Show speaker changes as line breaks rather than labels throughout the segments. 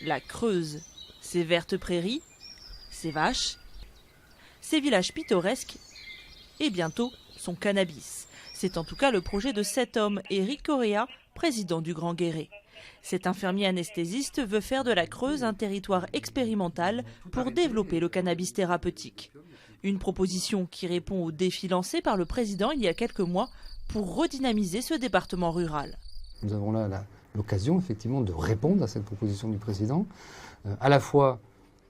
la Creuse, ses vertes prairies, ses vaches, ses villages pittoresques et bientôt son cannabis. C'est en tout cas le projet de cet homme, Éric Correa, président du Grand Guéret. Cet infirmier anesthésiste veut faire de la Creuse un territoire expérimental pour développer le cannabis thérapeutique. Une proposition qui répond au défi lancé par le président il y a quelques mois pour redynamiser ce département rural.
Nous avons là l'occasion effectivement de répondre à cette proposition du président, à la fois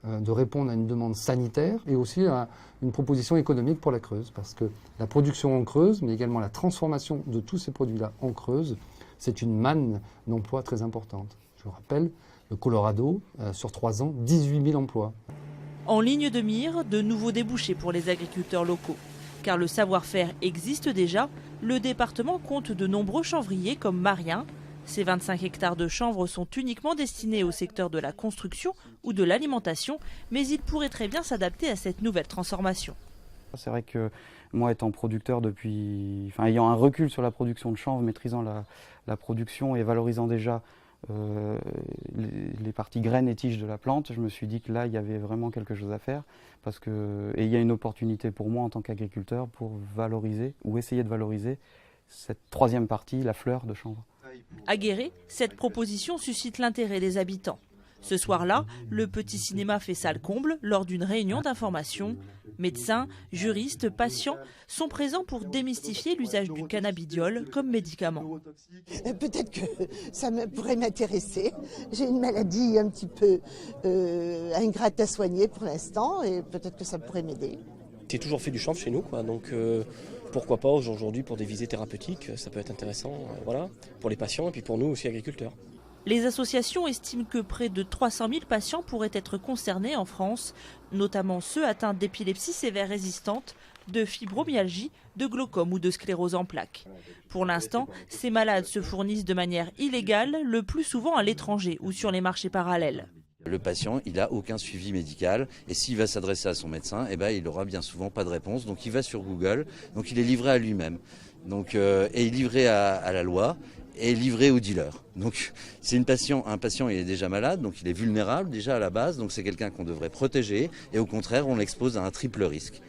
de répondre à une demande sanitaire et aussi à une proposition économique pour la Creuse. Parce que la production en Creuse, mais également la transformation de tous ces produits-là en Creuse, c'est une manne d'emplois très importante. Je vous rappelle, le Colorado, sur 3 ans, 18 000 emplois.
En ligne de mire, de nouveaux débouchés pour les agriculteurs locaux. Car le savoir-faire existe déjà, le département compte de nombreux chanvriers comme Marien. Ces 25 hectares de chanvre sont uniquement destinés au secteur de la construction ou de l'alimentation, mais ils pourraient très bien s'adapter à cette nouvelle transformation.
C'est vrai que moi, étant producteur ayant un recul sur la production de chanvre, maîtrisant la production et valorisant déjà les parties graines et tiges de la plante, je me suis dit que là, il y avait vraiment quelque chose à faire. Et il y a une opportunité pour moi en tant qu'agriculteur pour valoriser ou essayer de valoriser cette troisième partie, la fleur de chanvre.
À Guéret, cette proposition suscite l'intérêt des habitants. Ce soir-là, le petit cinéma fait salle comble lors d'une réunion d'information. Médecins, juristes, patients sont présents pour démystifier l'usage du cannabidiol comme médicament.
Peut-être que ça pourrait m'intéresser. J'ai une maladie un petit peu ingrate à soigner pour l'instant et peut-être que ça pourrait m'aider.
J'ai toujours fait du chanvre chez nous, donc pourquoi pas aujourd'hui pour des visées thérapeutiques, ça peut être intéressant pour les patients et puis pour nous aussi agriculteurs.
Les associations estiment que près de 300 000 patients pourraient être concernés en France, notamment ceux atteints d'épilepsie sévère résistante, de fibromyalgie, de glaucome ou de sclérose en plaques. Pour l'instant, ces malades se fournissent de manière illégale, le plus souvent à l'étranger ou sur les marchés parallèles.
Le patient, il n'a aucun suivi médical et s'il va s'adresser à son médecin, il n'aura bien souvent pas de réponse. Donc il va sur Google, donc il est livré à lui-même. Et il est livré à la loi et livré au dealer. Donc c'est un patient, il est déjà malade, donc il est vulnérable déjà à la base, donc c'est quelqu'un qu'on devrait protéger et au contraire on l'expose à un triple risque.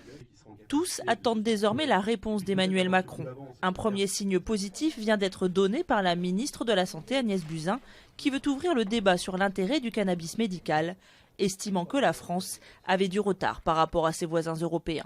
Tous attendent désormais la réponse d'Emmanuel Macron. Un premier signe positif vient d'être donné par la ministre de la Santé Agnès Buzyn, qui veut ouvrir le débat sur l'intérêt du cannabis médical, estimant que la France avait du retard par rapport à ses voisins européens.